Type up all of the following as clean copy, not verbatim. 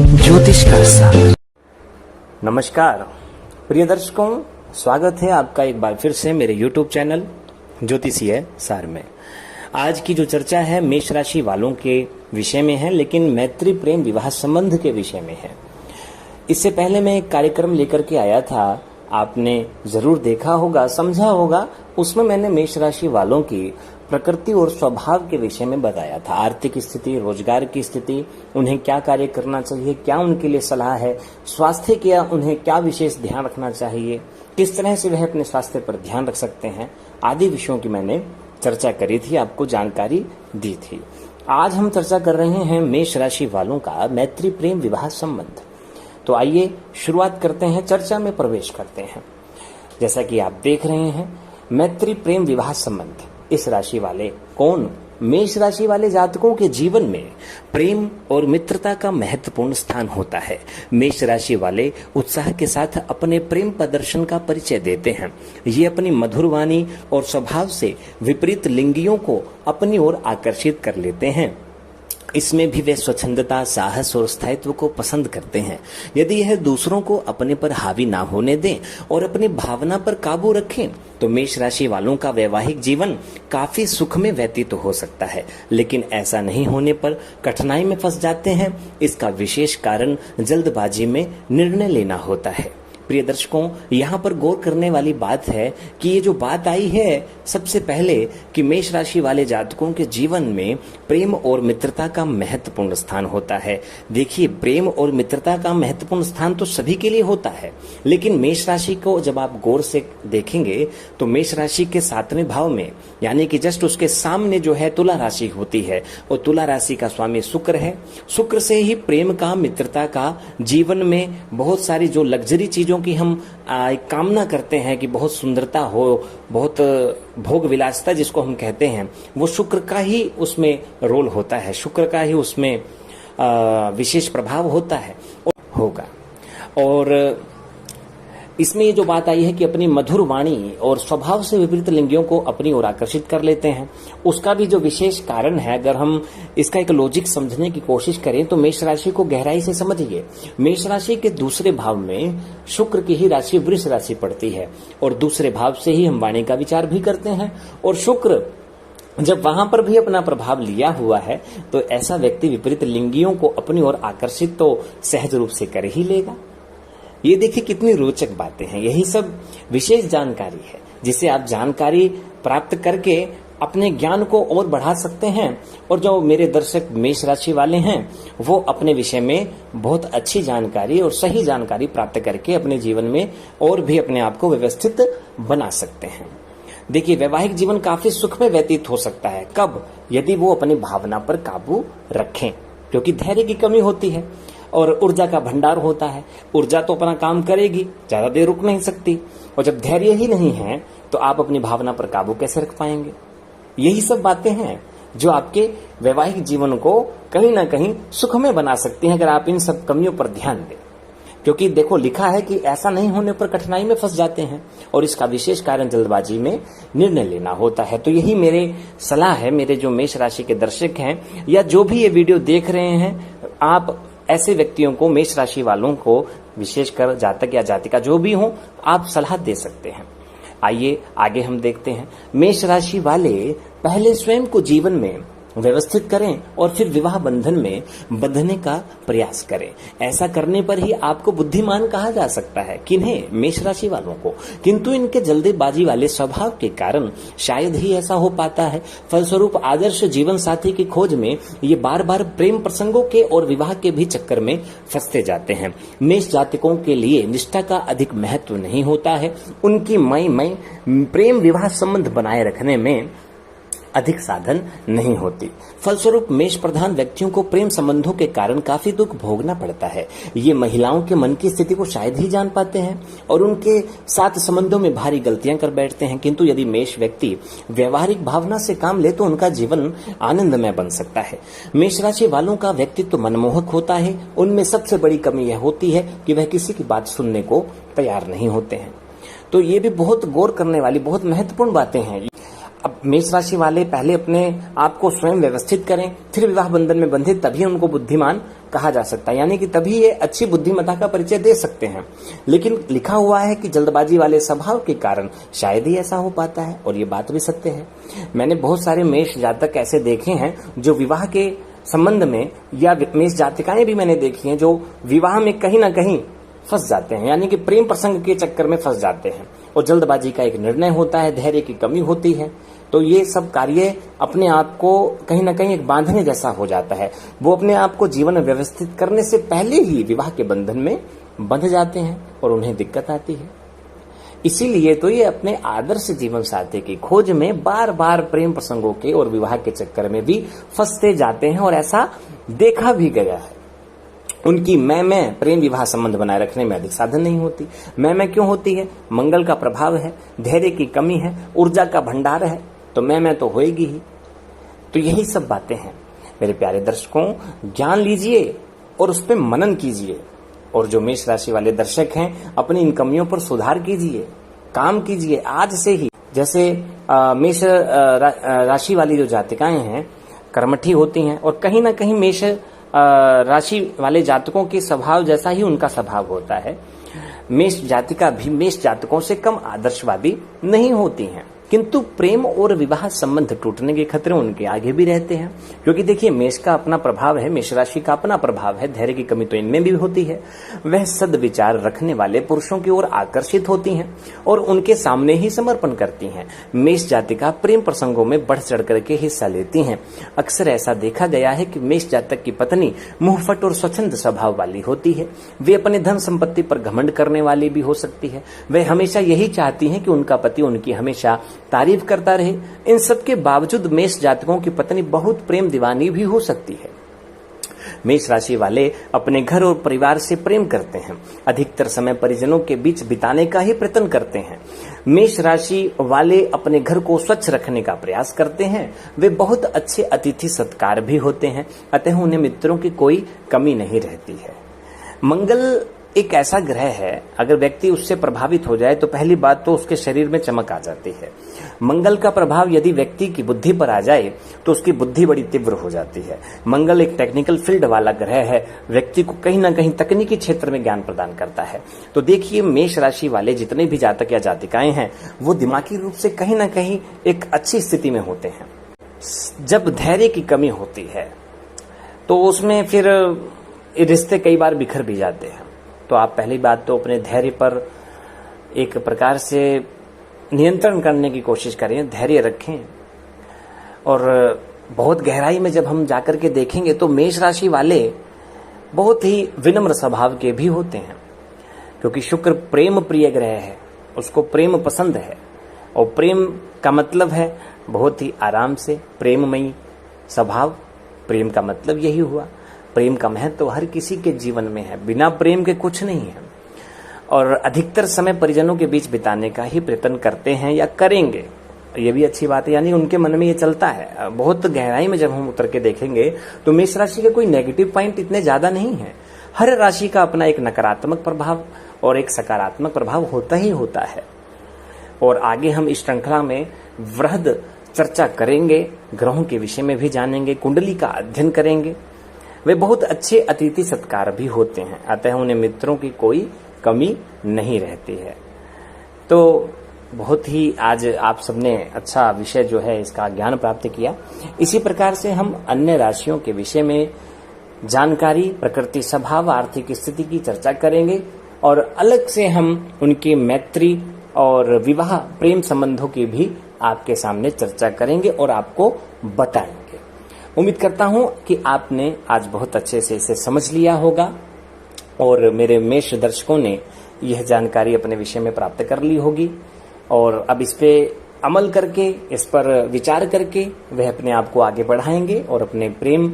ज्योतिष का सार। नमस्कार प्रिय दर्शकों, स्वागत है आपका एक बार फिर से मेरे YouTube चैनल ज्योतिषीय सार में। आज की जो चर्चा है मेष राशि वालों के विषय में है, लेकिन मैत्री प्रेम विवाह संबंध के विषय में है। इससे पहले मैं एक कार्यक्रम लेकर के आया था, आपने जरूर देखा होगा, समझा होगा। उसमें मैंने मेष राशि वालों की प्रकृति और स्वभाव के विषय में बताया था। आर्थिक स्थिति, रोजगार की स्थिति, उन्हें क्या कार्य करना चाहिए, क्या उनके लिए सलाह है, स्वास्थ्य क्या, उन्हें क्या विशेष ध्यान रखना चाहिए, किस तरह से वह अपने स्वास्थ्य पर ध्यान रख सकते हैं, आदि विषयों की मैंने चर्चा करी थी, आपको जानकारी दी थी। आज हम चर्चा कर रहे हैं मेष राशि वालों का मैत्री प्रेम विवाह संबंध। तो आइए शुरुआत करते हैं, चर्चा में प्रवेश करते हैं। जैसा कि आप देख रहे हैं, मैत्री प्रेम विवाह संबंध, इस राशि वाले कौन? मेष राशि वाले जातकों के जीवन में प्रेम और मित्रता का महत्वपूर्ण स्थान होता है। मेष राशि वाले उत्साह के साथ अपने प्रेम प्रदर्शन का परिचय देते हैं। ये अपनी मधुर वाणी और स्वभाव से विपरीत लिंगियों को अपनी ओर आकर्षित कर लेते हैं। इसमें भी वे स्वच्छंदता, साहस और स्थायित्व को पसंद करते हैं। यदि यह दूसरों को अपने पर हावी ना होने दें और अपनी भावना पर काबू रखें तो मेष राशि वालों का वैवाहिक जीवन काफी सुख में व्यतीत हो सकता है। लेकिन ऐसा नहीं होने पर कठिनाई में फंस जाते हैं। इसका विशेष कारण जल्दबाजी में निर्णय लेना होता है। प्रिय दर्शकों, यहाँ पर गौर करने वाली बात है कि ये जो बात आई है सबसे पहले कि मेष राशि वाले जातकों के जीवन में प्रेम और मित्रता का महत्वपूर्ण स्थान होता है। देखिए, प्रेम और मित्रता का महत्वपूर्ण स्थान तो सभी के लिए होता है, लेकिन मेष राशि को जब आप गौर से देखेंगे तो मेष राशि के 7वें भाव में, यानी कि जस्ट उसके सामने जो है तुला राशि होती है, और तुला राशि का स्वामी शुक्र है। शुक्र से ही प्रेम का, मित्रता का, जीवन में बहुत सारी जो लग्जरी चीजों की हम कामना करते हैं कि बहुत सुंदरता हो, बहुत भोग विलासिता जिसको हम कहते हैं, वो शुक्र का ही उसमें रोल होता है, शुक्र का ही उसमें विशेष प्रभाव होता है होगा। और इसमें ये जो बात आई है कि अपनी मधुर वाणी और स्वभाव से विपरीत लिंगियों को अपनी ओर आकर्षित कर लेते हैं, उसका भी जो विशेष कारण है, अगर हम इसका एक लॉजिक समझने की कोशिश करें तो मेष राशि को गहराई से समझिए। मेष राशि के दूसरे भाव में शुक्र की ही राशि वृष राशि पड़ती है, और दूसरे भाव से ही हम वाणी का विचार भी करते हैं। और शुक्र जब वहां पर भी अपना प्रभाव लिया हुआ है तो ऐसा व्यक्ति विपरीत लिंगियों को अपनी ओर आकर्षित तो सहज रूप से कर ही लेगा। ये देखिए कितनी रोचक बातें हैं। यही सब विशेष जानकारी है जिसे आप जानकारी प्राप्त करके अपने ज्ञान को और बढ़ा सकते हैं। और जो मेरे दर्शक मेष राशि वाले हैं वो अपने विषय में बहुत अच्छी जानकारी और सही जानकारी प्राप्त करके अपने जीवन में और भी अपने आप को व्यवस्थित बना सकते हैं। देखिए, वैवाहिक जीवन काफी सुख में व्यतीत हो सकता है। कब? यदि वो अपनी भावना पर काबू रखें, क्योंकि धैर्य की कमी होती है और ऊर्जा का भंडार होता है। ऊर्जा तो अपना काम करेगी, ज्यादा देर रुक नहीं सकती, और जब धैर्य ही नहीं है तो आप अपनी भावना पर काबू कैसे रख पाएंगे? यही सब बातें हैं जो आपके वैवाहिक जीवन को कहीं ना कहीं सुख में बना सकती हैं, अगर आप इन सब कमियों पर ध्यान दें। क्योंकि देखो, लिखा है कि ऐसा नहीं होने पर कठिनाई में फंस जाते हैं, और इसका विशेष कारण जल्दबाजी में निर्णय लेना होता है। तो यही मेरे सलाह है, मेरे जो मेष राशि के दर्शक हैं या जो भी ये वीडियो देख रहे हैं, आप ऐसे व्यक्तियों को, मेष राशि वालों को, विशेषकर जातक या जातिका जो भी हो, आप सलाह दे सकते हैं। आइए आगे हम देखते हैं। मेष राशि वाले पहले स्वयं को जीवन में व्यवस्थित करें और फिर विवाह बंधन में बंधने का प्रयास करें। ऐसा करने पर ही आपको बुद्धिमान कहा जा सकता है। किन्हें? मेष राशि वालों को। किंतु इनके जल्दबाजी वाले स्वभाव के कारण शायद ही ऐसा हो पाता है। फलस्वरूप आदर्श जीवन साथी की खोज में ये बार बार प्रेम प्रसंगों के और विवाह के भी चक्कर में फंसते जाते हैं। मेष जातकों के लिए निष्ठा का अधिक महत्व नहीं होता है। उनकी मैं प्रेम विवाह संबंध बनाए रखने में अधिक साधन नहीं होती। फलस्वरूप मेष प्रधान व्यक्तियों को प्रेम संबंधों के कारण काफी दुख भोगना पड़ता है। ये महिलाओं के मन की स्थिति को शायद ही जान पाते हैं और उनके साथ संबंधों में भारी गलतियां कर बैठते हैं। किंतु यदि मेष व्यक्ति व्यवहारिक भावना से काम ले तो उनका जीवन आनंदमय बन सकता है। मेष राशि वालों का व्यक्तित्व मनमोहक होता है। उनमें सबसे बड़ी कमी यह होती है कि वह किसी की बात सुनने को तैयार नहीं होते हैं। तो ये भी बहुत गौर करने वाली, बहुत महत्वपूर्ण बातें हैं। अब मेष राशि वाले पहले अपने आप को स्वयं व्यवस्थित करें, फिर विवाह बंधन में बंधे, तभी उनको बुद्धिमान कहा जा सकता है, यानी कि तभी ये अच्छी बुद्धिमत्ता का परिचय दे सकते हैं। लेकिन लिखा हुआ है कि जल्दबाजी वाले स्वभाव के कारण शायद ही ऐसा हो पाता है, और ये बात भी सत्य है। मैंने बहुत सारे मेष जातक ऐसे देखे हैं जो विवाह के संबंध में, या मेष जातिकाएं भी मैंने देखी हैं जो विवाह में कहीं ना कहीं फंस जाते हैं, यानी कि प्रेम प्रसंग के चक्कर में फंस जाते हैं, और जल्दबाजी का एक निर्णय होता है, धैर्य की कमी होती है। तो ये सब कार्य अपने आप को कहीं ना कहीं एक बांधने जैसा हो जाता है। वो अपने आप को जीवन में व्यवस्थित करने से पहले ही विवाह के बंधन में बंध जाते हैं और उन्हें दिक्कत आती है। इसीलिए तो ये अपने आदर्श जीवन साथी की खोज में बार बार प्रेम प्रसंगों के और विवाह के चक्कर में भी फंसते जाते हैं, और ऐसा देखा भी गया है। उनकी मैं प्रेम विवाह संबंध बनाए रखने में अधिक साधन नहीं होती। मैं क्यों होती है? मंगल का प्रभाव है, धैर्य की कमी है, ऊर्जा का भंडार है, तो मैं तो होएगी ही। तो यही सब बातें हैं मेरे प्यारे दर्शकों। ज्ञान लीजिए और उस पर मनन कीजिए, और जो मेष राशि वाले दर्शक हैं अपनी इन कमियों पर सुधार कीजिए, काम कीजिए आज से ही। जैसे मेष राशि वाली जो जातिकाएं हैं कर्मठी होती हैं, और कहीं ना कहीं मेष राशि वाले जातकों के स्वभाव जैसा ही उनका स्वभाव होता है। मेष जातिका भी मेष जातकों से कम आदर्शवादी नहीं होती हैं, किंतु प्रेम और विवाह संबंध टूटने के खतरे उनके आगे भी रहते हैं। क्योंकि देखिए, मेष का अपना प्रभाव है, मेष राशि का अपना प्रभाव है, धैर्य की कमी तो इनमें भी होती है। वह सद्विचार रखने वाले पुरुषों की ओर आकर्षित होती हैं और उनके सामने ही समर्पण करती हैं। मेष जातिका प्रेम प्रसंगों में बढ़ चढ़ करके हिस्सा लेती हैं। अक्सर ऐसा देखा गया है कि मेष जातक की पत्नी मुंहफट और स्वच्छंद स्वभाव वाली होती है। वे अपने धन संपत्ति पर घमंड करने वाली भी हो सकती है। वे हमेशा यही चाहती हैं कि उनका पति उनकी हमेशा तारीफ करता रहे। इन सब के बावजूद मेष जातकों की पत्नी बहुत प्रेम दीवानी भी हो सकती है। मेष राशि वाले अपने घर और परिवार से प्रेम करते हैं, अधिकतर समय परिजनों के बीच बिताने का ही प्रयत्न करते हैं। मेष राशि वाले अपने घर को स्वच्छ रखने का प्रयास करते हैं। वे बहुत अच्छे अतिथि सत्कार भी होते हैं, अतः उन्हें मित्रों की कोई कमी नहीं रहती है। मंगल एक ऐसा ग्रह है, अगर व्यक्ति उससे प्रभावित हो जाए तो पहली बात तो उसके शरीर में चमक आ जाती है। मंगल का प्रभाव यदि व्यक्ति की बुद्धि पर आ जाए तो उसकी बुद्धि बड़ी तीव्र हो जाती है। मंगल एक टेक्निकल फील्ड वाला ग्रह है, व्यक्ति को कहीं ना कहीं तकनीकी क्षेत्र में ज्ञान प्रदान करता है। तो देखिए, मेष राशि वाले जितने भी जातक या जातिकाएं हैं वो दिमागी रूप से कहीं ना कहीं एक अच्छी स्थिति में होते हैं। जब धैर्य की कमी होती है तो उसमें फिर रिश्ते कई बार बिखर भी जाते हैं। तो आप पहली बात तो अपने धैर्य पर एक प्रकार से नियंत्रण करने की कोशिश करें, धैर्य रखें। और बहुत गहराई में जब हम जाकर के देखेंगे तो मेष राशि वाले बहुत ही विनम्र स्वभाव के भी होते हैं, क्योंकि शुक्र प्रेम प्रिय ग्रह है, उसको प्रेम पसंद है। और प्रेम का मतलब है बहुत ही आराम से प्रेममयी स्वभाव। प्रेम का मतलब यही हुआ। प्रेम का महत्व तो हर किसी के जीवन में है, बिना प्रेम के कुछ नहीं है। और अधिकतर समय परिजनों के बीच बिताने का ही प्रयत्न करते हैं या करेंगे, ये भी अच्छी बात है, यानी उनके मन में ये चलता है। बहुत गहराई में जब हम उतर के देखेंगे तो मेष राशि के कोई नेगेटिव पॉइंट इतने ज्यादा नहीं है। हर राशि का अपना एक नकारात्मक प्रभाव और एक सकारात्मक प्रभाव होता ही होता है। और आगे हम इस श्रृंखला में वृहद चर्चा करेंगे, ग्रहों के विषय में भी जानेंगे, कुंडली का अध्ययन करेंगे। वे बहुत अच्छे अतिथि सत्कार भी होते हैं, अतः उन्हें मित्रों की कोई कमी नहीं रहती है। तो बहुत ही आज आप सबने अच्छा विषय जो है इसका ज्ञान प्राप्त किया। इसी प्रकार से हम अन्य राशियों के विषय में जानकारी, प्रकृति स्वभाव, आर्थिक स्थिति की चर्चा करेंगे, और अलग से हम उनकी मैत्री और विवाह प्रेम संबंधों की भी आपके सामने चर्चा करेंगे और आपको बताएंगे। उम्मीद करता हूं कि आपने आज बहुत अच्छे से इसे समझ लिया होगा और मेरे मेष दर्शकों ने यह जानकारी अपने विषय में प्राप्त कर ली होगी, और अब इस पे अमल करके, इस पर विचार करके वह अपने आप को आगे बढ़ाएंगे और अपने प्रेम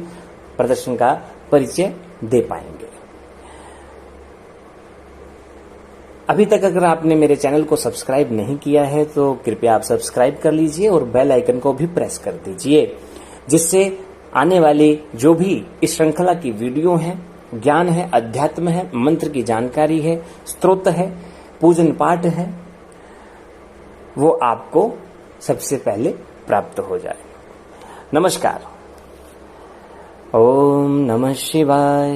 प्रदर्शन का परिचय दे पाएंगे। अभी तक अगर आपने मेरे चैनल को सब्सक्राइब नहीं किया है तो कृपया आप सब्सक्राइब कर लीजिए और बेल आइकन को भी प्रेस कर दीजिए, जिससे आने वाली जो भी इस श्रृंखला की वीडियो है, ज्ञान है, अध्यात्म है, मंत्र की जानकारी है, स्तोत्र है, पूजन पाठ है, वो आपको सबसे पहले प्राप्त हो जाए। नमस्कार। ओम नमः शिवाय।